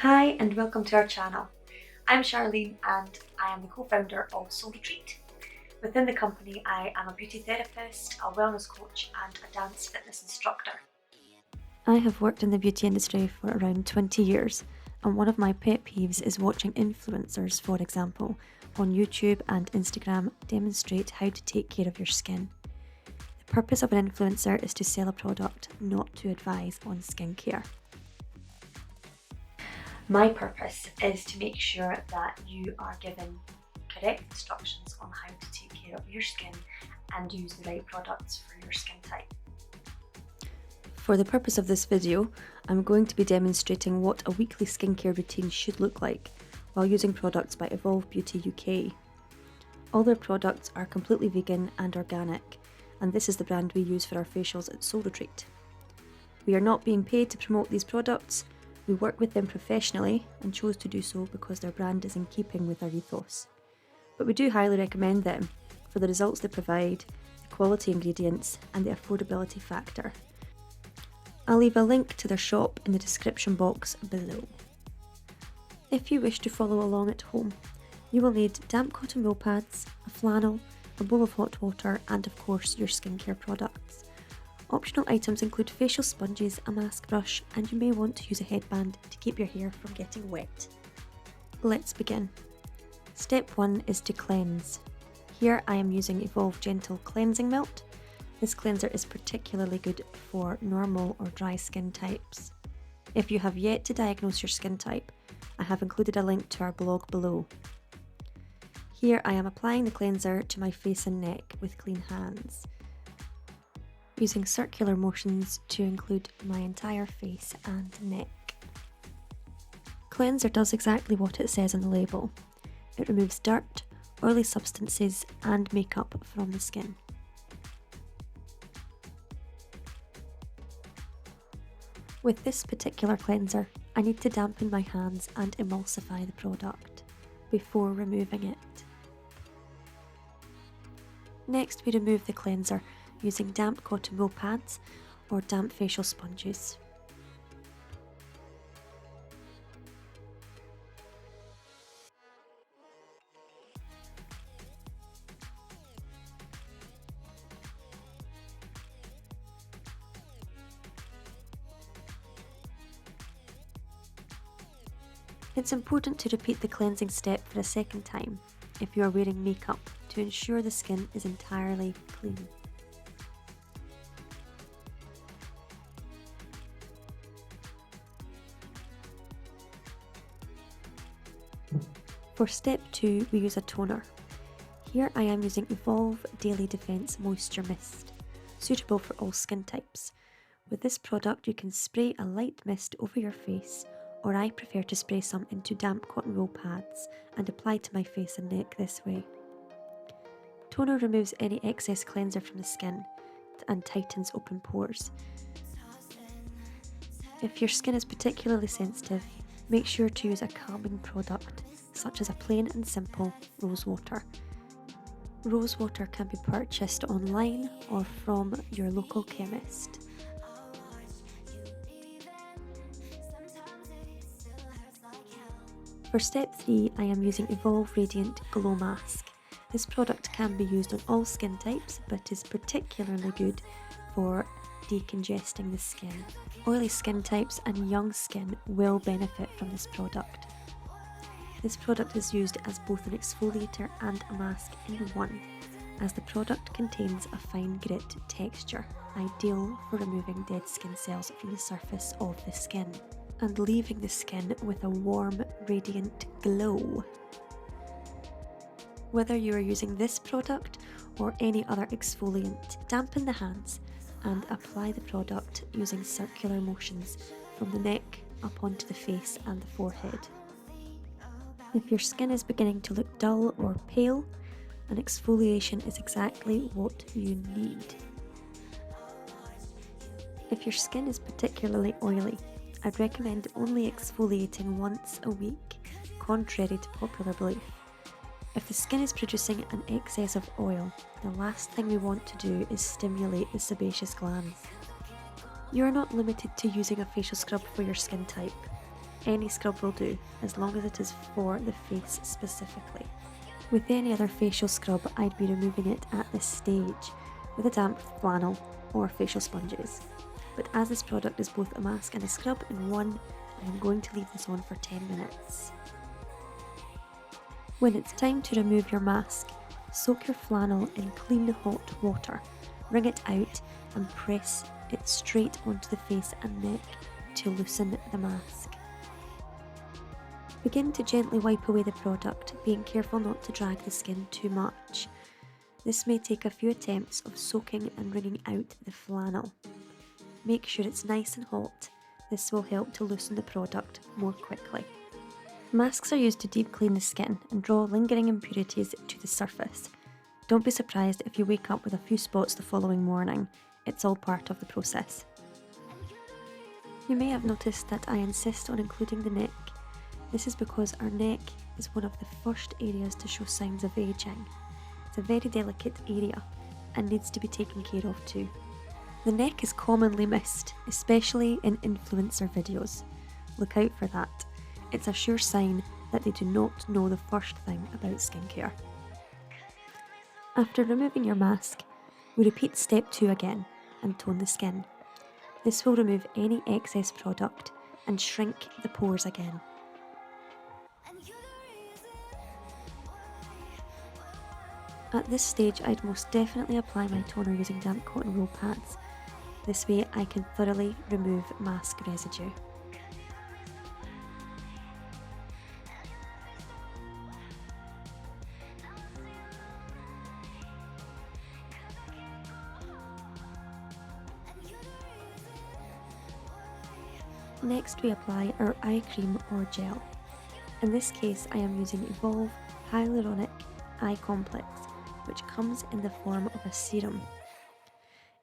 Hi and welcome to our channel. I'm Charlene and I am the co-founder of Soul Retreat. Within the company I am a beauty therapist, a wellness coach and a dance fitness instructor. I have worked in the beauty industry for around 20 years and one of my pet peeves is watching influencers, for example, on YouTube and Instagram demonstrate how to take care of your skin. The purpose of an influencer is to sell a product, not to advise on skincare. My purpose is to make sure that you are given correct instructions on how to take care of your skin and use the right products for your skin type. For the purpose of this video, I'm going to be demonstrating what a weekly skincare routine should look like while using products by Evolve Beauty UK. All their products are completely vegan and organic, and this is the brand we use for our facials at Soul Retreat. We are not being paid to promote these products. We work with them professionally and chose to do so because their brand is in keeping with our ethos. But we do highly recommend them for the results they provide, the quality ingredients and the affordability factor. I'll leave a link to their shop in the description box below. If you wish to follow along at home, you will need damp cotton wool pads, a flannel, a bowl of hot water and of course your skincare products. Optional items include facial sponges, a mask brush, and you may want to use a headband to keep your hair from getting wet. Let's begin. Step 1 is to cleanse. Here I am using Evolve Gentle Cleansing Melt. This cleanser is particularly good for normal or dry skin types. If you have yet to diagnose your skin type, I have included a link to our blog below. Here I am applying the cleanser to my face and neck with clean hands, using circular motions to include my entire face and neck. Cleanser does exactly what it says on the label. It removes dirt, oily substances and makeup from the skin. With this particular cleanser, I need to dampen my hands and emulsify the product before removing it. Next we remove the cleanser using damp cotton wool pads or damp facial sponges. It's important to repeat the cleansing step for a second time if you are wearing makeup to ensure the skin is entirely clean. For step 2, we use a toner. Here I am using Evolve Daily Defense Moisture Mist, suitable for all skin types. With this product you can spray a light mist over your face, or I prefer to spray some into damp cotton wool pads and apply to my face and neck this way. Toner removes any excess cleanser from the skin and tightens open pores. If your skin is particularly sensitive, make sure to use a calming product, such as a plain and simple rose water. Rose water can be purchased online or from your local chemist. For step 3, I am using Evolve Radiant Glow Mask. This product can be used on all skin types, but is particularly good for decongesting the skin. Oily skin types and young skin will benefit from this product. This product is used as both an exfoliator and a mask in one, as the product contains a fine grit texture, ideal for removing dead skin cells from the surface of the skin and leaving the skin with a warm, radiant glow. Whether you are using this product or any other exfoliant, dampen the hands and apply the product using circular motions from the neck up onto the face and the forehead. If your skin is beginning to look dull or pale, an exfoliation is exactly what you need. If your skin is particularly oily, I'd recommend only exfoliating once a week, contrary to popular belief. If the skin is producing an excess of oil, the last thing we want to do is stimulate the sebaceous glands. You are not limited to using a facial scrub for your skin type. Any scrub will do, as long as it is for the face specifically. With any other facial scrub, I'd be removing it at this stage with a damp flannel or facial sponges. But as this product is both a mask and a scrub in one, I'm going to leave this on for 10 minutes. When it's time to remove your mask, soak your flannel in clean hot water, wring it out and press it straight onto the face and neck to loosen the mask. Begin to gently wipe away the product, being careful not to drag the skin too much. This may take a few attempts of soaking and wringing out the flannel. Make sure it's nice and hot. This will help to loosen the product more quickly. Masks are used to deep clean the skin and draw lingering impurities to the surface. Don't be surprised if you wake up with a few spots the following morning. It's all part of the process. You may have noticed that I insist on including the neck. This is because our neck is one of the first areas to show signs of aging. It's a very delicate area and needs to be taken care of too. The neck is commonly missed, especially in influencer videos. Look out for that. It's a sure sign that they do not know the first thing about skincare. After removing your mask, we repeat step 2 again and tone the skin. This will remove any excess product and shrink the pores again. At this stage, I'd most definitely apply my toner using damp cotton wool pads. This way I can thoroughly remove mask residue. Next we apply our eye cream or gel. In this case I am using Evolve Hyaluronic Eye Complex, which comes in the form of a serum.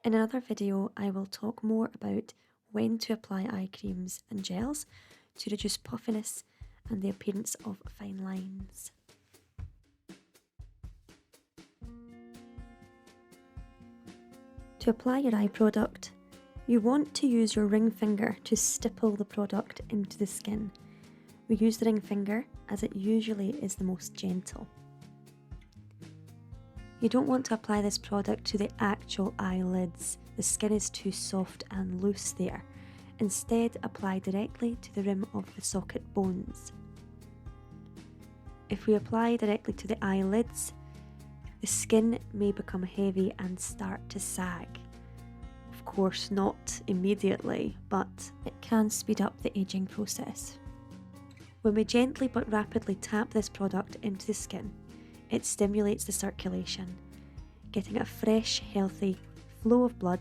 In another video I will talk more about when to apply eye creams and gels to reduce puffiness and the appearance of fine lines. To apply your eye product, you want to use your ring finger to stipple the product into the skin. We use the ring finger as it usually is the most gentle. You don't want to apply this product to the actual eyelids. The skin is too soft and loose there. Instead, apply directly to the rim of the socket bones. If we apply directly to the eyelids, the skin may become heavy and start to sag. Of course, not immediately, but it can speed up the aging process. When we gently but rapidly tap this product into the skin, it stimulates the circulation, getting a fresh, healthy flow of blood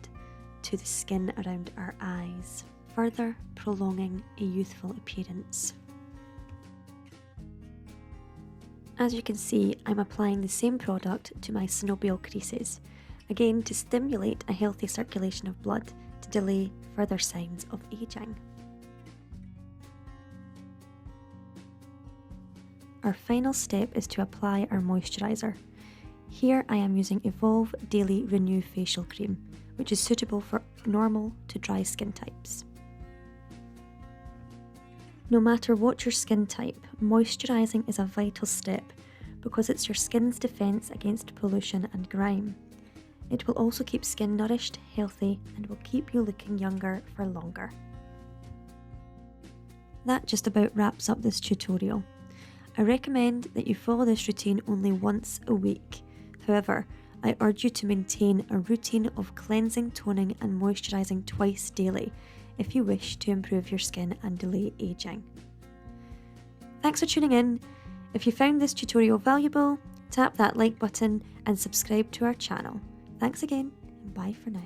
to the skin around our eyes, further prolonging a youthful appearance. As you can see, I'm applying the same product to my synovial creases, again to stimulate a healthy circulation of blood to delay further signs of aging. Our final step is to apply our moisturiser. Here I am using Evolve Daily Renew Facial Cream, which is suitable for normal to dry skin types. No matter what your skin type, moisturising is a vital step because it's your skin's defence against pollution and grime. It will also keep skin nourished, healthy, and will keep you looking younger for longer. That just about wraps up this tutorial. I recommend that you follow this routine only once a week. However, I urge you to maintain a routine of cleansing, toning and moisturising twice daily if you wish to improve your skin and delay aging. Thanks for tuning in. If you found this tutorial valuable, tap that like button and subscribe to our channel. Thanks again, and bye for now.